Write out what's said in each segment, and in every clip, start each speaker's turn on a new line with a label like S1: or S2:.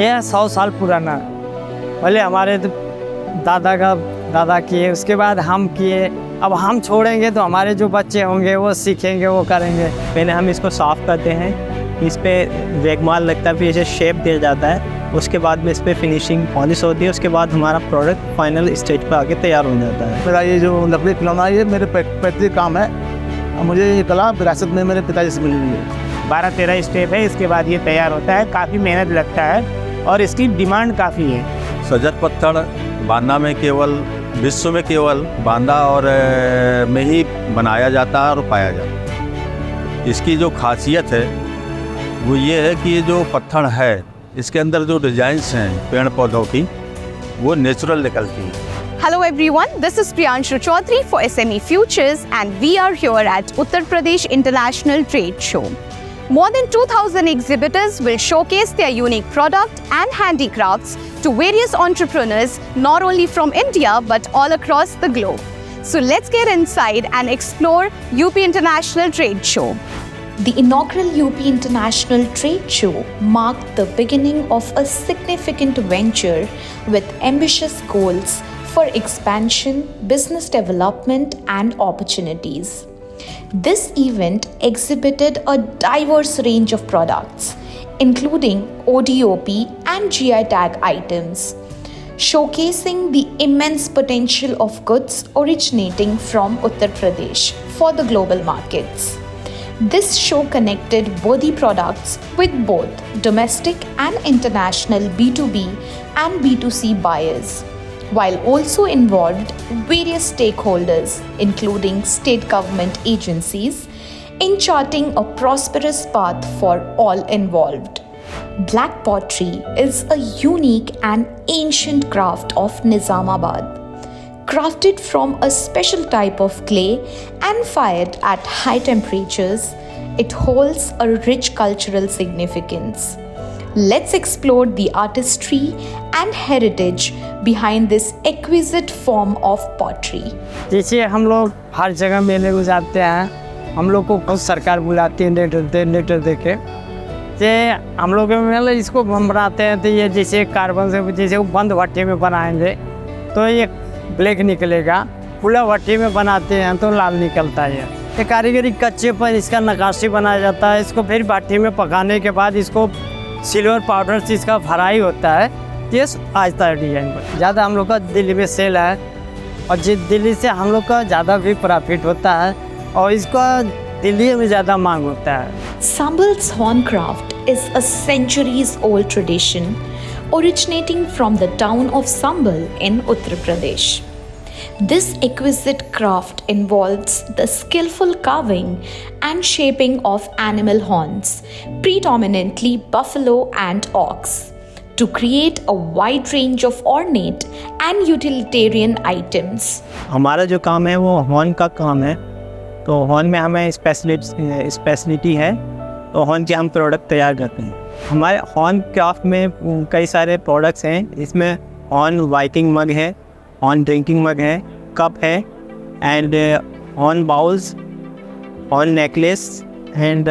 S1: ये 100 साल पुराना है। पहले हमारे दादा किए, उसके बाद हम किए, अब हम छोड़ेंगे तो हमारे जो बच्चे होंगे वो सीखेंगे, वो करेंगे।
S2: पहले हम इसको साफ़ करते हैं, इस पर रेगमाल लगता है, फिर इसे शेप दिया जाता है, उसके बाद में इस पर फिनिशिंग पॉलिश होती है, उसके बाद हमारा प्रोडक्ट फाइनल स्टेज पर आके तैयार हो जाता है।
S3: मेरा ये जो लकड़ी खिलौना ये मेरे पैतृक काम है। मुझे ये कला विरासत में मेरे पिताजी से मिली हुई है।
S4: 12-13 स्टेप है, इसके बाद ये तैयार होता है। काफ़ी मेहनत लगता है और इसकी डिमांड काफ़ी है।
S5: सजर पत्थर बांदा में केवल विश्व में केवल बांदा और में ही बनाया जाता है और पाया जाता है। इसकी जो खासियत है वो ये है कि ये जो पत्थर है इसके अंदर जो डिजाइन्स हैं पेड़ पौधों की वो नेचुरल निकलती है।
S6: Hello everyone, this is Priyanshu Chaudhary for SME Futures and we are here at Uttar Pradesh International Trade Show. More than 2,000 exhibitors will showcase their unique product and handicrafts to various entrepreneurs not only from India but all across the globe. So let's get inside and explore UP International Trade Show.
S7: The inaugural UP International Trade Show marked the beginning of a significant venture with ambitious goals for expansion, business development, and opportunities. This event exhibited a diverse range of products, including ODOP and GI tag items, showcasing the immense potential of goods originating from Uttar Pradesh for the global markets. This show connected worthy products with both domestic and international B2B and B2C buyers, while also involved various stakeholders, including state government agencies, in charting a prosperous path for all involved. Black pottery is a unique and ancient craft of Nizamabad. Crafted from a special type of clay and fired at high temperatures, it holds a rich cultural significance. Let's explore the artistry and heritage behind this exquisite form of pottery.
S1: जैसे हम लोग हर जगह मेले को जाते हैं, हम लोग को खुद सरकार बुलाती है लेटर दे के। हम लोग मतलब इसको हम बनाते हैं तो ये जैसे कार्बन से जैसे वो बंद भट्टी में बनाएंगे तो ये ब्लैक निकलेगा, खुला भट्टी में बनाते हैं तो लाल निकलता है। ये कारीगरी कच्चे पर इसका नक्काशी बनाया जाता है। इसको फिर भट्टी में पकाने के बाद इसको सिल्वर पाउडर से इसका फ्राई होता है। ये आता है डिजाइन पर। ज़्यादा हम लोग का दिल्ली में सेल है और दिल्ली से हम लोग का ज़्यादा भी प्रॉफिट होता है और इसका दिल्ली में ज़्यादा मांग होता है।
S7: Sambal's horn craft is a centuries-old tradition originating from the town of Sambal in Uttar Pradesh. This exquisite craft involves the skillful carving and shaping of animal horns, predominantly buffalo and ox, to create a wide range of ornate and utilitarian items.
S2: हमारा जो काम है वो horn का काम है, तो horn में हमें स्पेशलिटी है, तो हॉर्न के हम प्रोडक्ट तैयार करते हैं। हमारे हॉर्न क्राफ्ट में कई सारे प्रोडक्ट्स हैं। इसमें हॉर्न वाइटिंग मग है, हॉर्न ड्रिंकिंग मग है, कप है and horn bowls, horn necklace and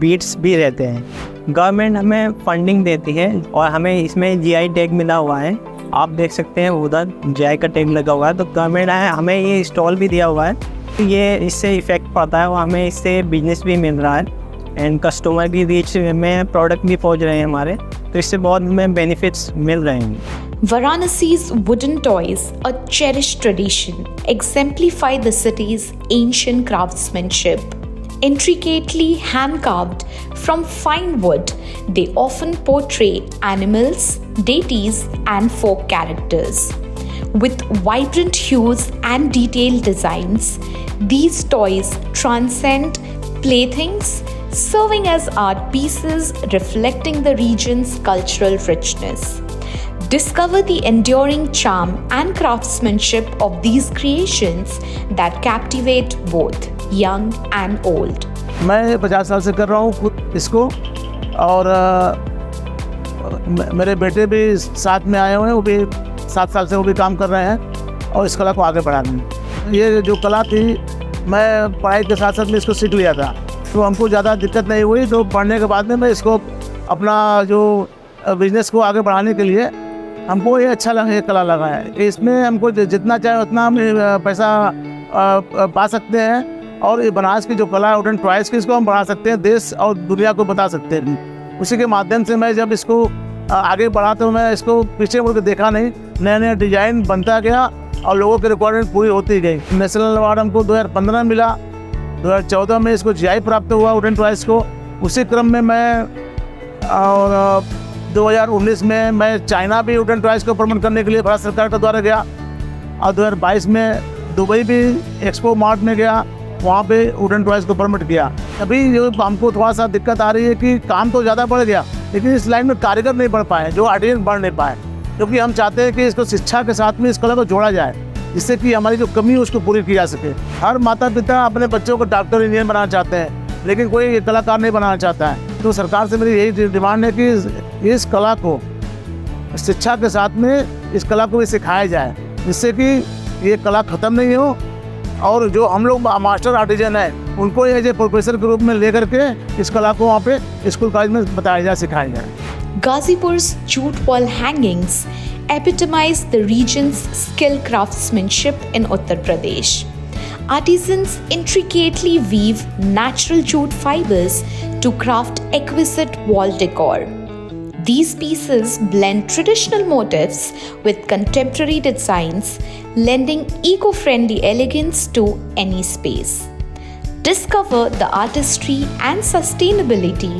S2: beads भी रहते हैं। गवर्नमेंट हमें फंडिंग देती है और हमें इसमें जीआई टैग मिला हुआ है। आप देख सकते हैं उधर जीआई का टैग लगा हुआ है, तो गवर्नमेंट हमें ये स्टॉल भी दिया हुआ है। ये इससे इफ़ेक्ट पड़ता है और हमें इससे बिजनेस भी मिल रहा है एंड कस्टमर की रीच में प्रोडक्ट भी पहुंच रहे हैं हमारे, तो इससे बहुत हमें बेनिफिट्स मिल रहे हैं।
S7: Varanasi's wooden toys, a cherished tradition, exemplify the city's ancient craftsmanship. Intricately hand-carved from fine wood, they often portray animals, deities, and folk characters. With vibrant hues and detailed designs, these toys transcend playthings, serving as art pieces reflecting the region's cultural richness. Discover the enduring charm and craftsmanship of these creations that captivate both young and old.
S3: मैं 50 साल से कर रहा हूँ खुद इसको और मेरे बेटे भी साथ में आए हुए हैं, वो भी 7 साल से वो भी काम कर रहे हैं और इस कला को आगे बढ़ा रहे हैं। ये जो कला थी मैं पढ़ाई के साथ साथ में इसको सीख लिया था, तो हमको ज़्यादा दिक्कत नहीं हुई। तो पढ़ने के बाद में मैं इसको अपना जो बिजनेस को आगे बढ़ाने के लिए हमको ये अच्छा लगा, ये कला लगा है। इसमें हमको जितना चाहे उतना हम पैसा पा सकते हैं और ये बनारस की जो कला है वुडन टॉयज़ की, इसको हम बढ़ा सकते हैं, देश और दुनिया को बता सकते हैं। उसी के माध्यम से मैं जब इसको आगे बढ़ा तो मैं इसको पीछे मुड़ के देखा नहीं, नया नया डिजाइन बनता गया और लोगों की रिक्वायरमेंट पूरी होती गई। नेशनल अवार्ड हमको 2015 में मिला, 2014 में इसको GI प्राप्त हुआ वुडन टॉयज़ को। उसी क्रम में मैं और 2019 में मैं चाइना भी वुडन टॉयज़ को प्रमोट करने के लिए भारत सरकार के द्वारा गया और 2022 में दुबई भी एक्सपो मार्ट में गया, वहाँ पे वुडन टॉयज़ को प्रमोट किया। अभी जो हमको थोड़ा सा दिक्कत आ रही है कि काम तो ज़्यादा बढ़ गया लेकिन इस लाइन में कारीगर नहीं बढ़ पाए, जो आर्टिजन बढ़ नहीं पाए, क्योंकि हम चाहते हैं कि इसको शिक्षा के साथ में इस कला को जोड़ा जाए जिससे कि हमारी जो कमी है उसको पूरी की जा सके। हर माता पिता अपने बच्चों को डॉक्टर इंजीनियर बनाना चाहते हैं लेकिन कोई कलाकार नहीं बनाना चाहता है। तो सरकार से मेरी यही डिमांड है कि इस कला को शिक्षा के साथ में इस कला को भी सिखाया जाए जिससे कि ये कला ख़त्म नहीं हो और जो हम लोग मास्टर आर्टिजन है उनको एज ए प्रोफेसर के रूप में लेकर के इस कला को वहाँ पे स्कूल कॉलेज में बताया जाए, सिखाया जाए।
S7: Ghazipur's jute wall hangings epitomize the region's skill craftsmanship in Uttar Pradesh. Artisans intricately weave natural jute fibers to craft exquisite wall decor. These pieces blend traditional motifs with contemporary designs, lending eco-friendly elegance to any space. Discover the artistry and sustainability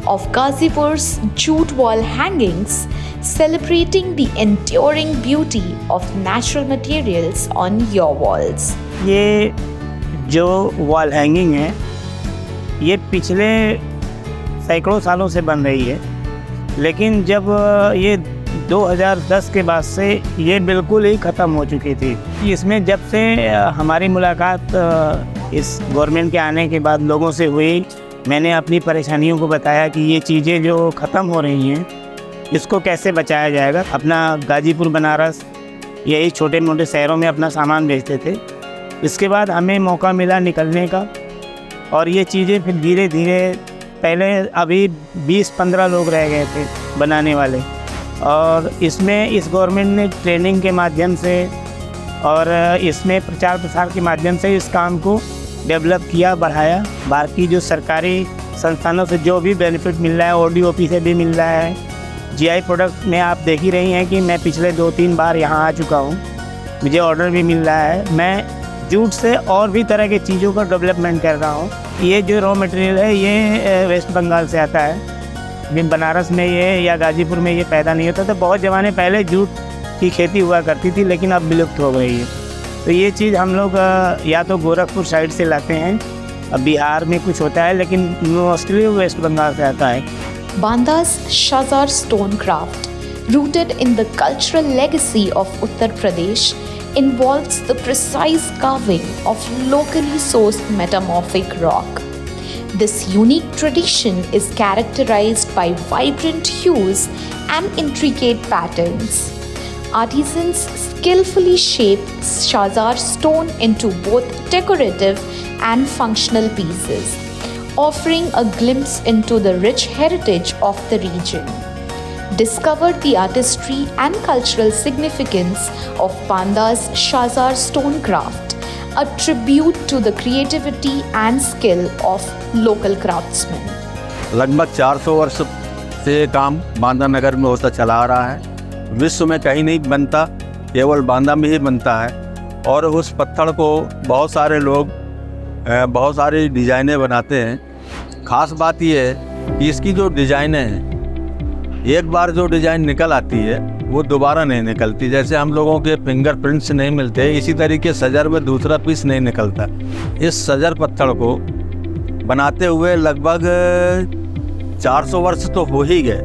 S7: of Ghazipur's jute wall hangings, celebrating the enduring beauty of natural materials on your walls.
S4: ये जो wall hanging है ये पिछले सैकड़ों सालों से बन रही है, लेकिन जब ये 2010 के बाद से ये बिल्कुल ही ख़त्म हो चुकी थी। इसमें जब से हमारी मुलाकात इस गवर्नमेंट के आने के बाद लोगों से हुई, मैंने अपनी परेशानियों को बताया कि ये चीज़ें जो ख़त्म हो रही हैं इसको कैसे बचाया जाएगा। अपना गाजीपुर, बनारस, यही छोटे मोटे शहरों में अपना सामान बेचते थे। इसके बाद हमें मौका मिला निकलने का और ये चीज़ें फिर धीरे धीरे, पहले अभी 20-15 लोग रह गए थे बनाने वाले, और इसमें इस गवर्नमेंट ने ट्रेनिंग के माध्यम से और इसमें प्रचार प्रसार के माध्यम से इस काम को डेवलप किया, बढ़ाया। बाकी जो सरकारी संस्थानों से जो भी बेनिफिट मिल रहा है, ODOP से भी मिल रहा है, GI प्रोडक्ट में आप देख ही रही हैं कि मैं पिछले 2-3 बार यहाँ आ चुका हूँ, मुझे ऑर्डर भी मिल रहा है। मैं जूट से और भी तरह की चीज़ों का डेवलपमेंट कर रहा हूँ। ये जो रॉ मटेरियल है ये वेस्ट बंगाल से आता है, लेकिन बनारस में ये या गाजीपुर में ये पैदा नहीं होता था। बहुत ज़माने पहले जूट की खेती हुआ करती थी लेकिन अब विलुप्त हो गई है। तो ये चीज़ हम लोग या तो गोरखपुर साइड से लाते हैं, अब बिहार में कुछ होता है, लेकिन मोस्टली वेस्ट बंगाल से आता है।
S7: Banda's Shazar stone craft, rooted in the cultural legacy of Uttar Pradesh, involves the precise carving of locally sourced metamorphic rock. This unique tradition is characterized by vibrant hues and intricate patterns. Artisans skillfully shape Shazar stone into both decorative and functional pieces, offering a glimpse into the rich heritage of the region. Discover the artistry and cultural significance of Banda's Shazar stone craft, a tribute to the creativity and skill of local craftsmen.
S5: लगभग 400 वर्ष से ये काम बांदा नगर में होता चला आ रहा है। विश्व में कहीं नहीं बनता, केवल बांदा में ही बनता है। और उस पत्थर को बहुत सारे लोग बहुत सारी डिज़ाइनें बनाते हैं। ख़ास बात यह है कि इसकी जो डिज़ाइनें हैं, एक बार जो डिज़ाइन निकल आती है वो दोबारा नहीं निकलती। जैसे हम लोगों के फिंगरप्रिंट्स नहीं मिलते, इसी तरीके सजर में दूसरा पीस नहीं निकलता। इस सजर पत्थर को बनाते हुए लगभग 400 वर्ष तो हो ही गए,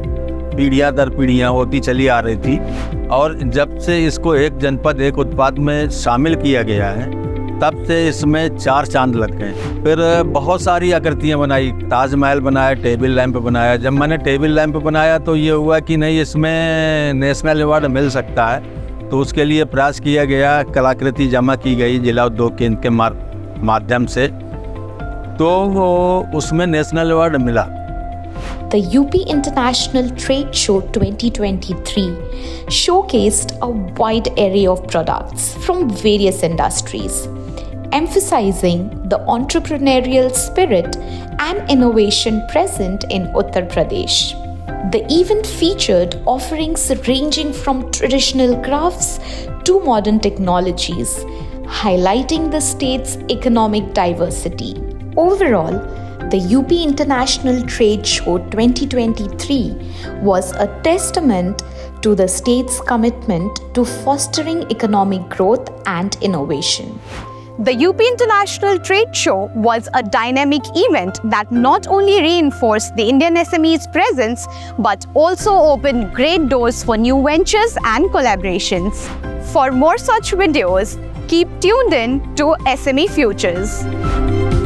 S5: पीढ़ियाँ दर पीढ़ियाँ होती चली आ रही थी। और जब से इसको एक जनपद एक उत्पाद में शामिल किया गया है तब से इसमें 4 चांद लग गए। फिर बहुत सारी आकृतियाँ बनाई, ताजमहल बनाया, टेबल लैंप बनाया। जब मैंने टेबल लैंप बनाया तो ये हुआ कि नहीं, इसमें नेशनल अवार्ड मिल सकता है, तो उसके लिए प्रयास किया गया, कलाकृति जमा की गई जिला उद्योग केंद्र के माध्यम से, तो वो उसमें नेशनल अवार्ड मिला।
S7: The UP International Trade Show 2023 showcased a wide array of products from various industries, emphasizing the entrepreneurial spirit and innovation present in Uttar Pradesh. The event featured offerings ranging from traditional crafts to modern technologies, highlighting the state's economic diversity. Overall, the UP International Trade Show 2023 was a testament to the state's commitment to fostering economic growth and innovation.
S6: The UP International Trade Show was a dynamic event that not only reinforced the Indian SME's presence but also opened great doors for new ventures and collaborations. For more such videos, keep tuned in to SME Futures.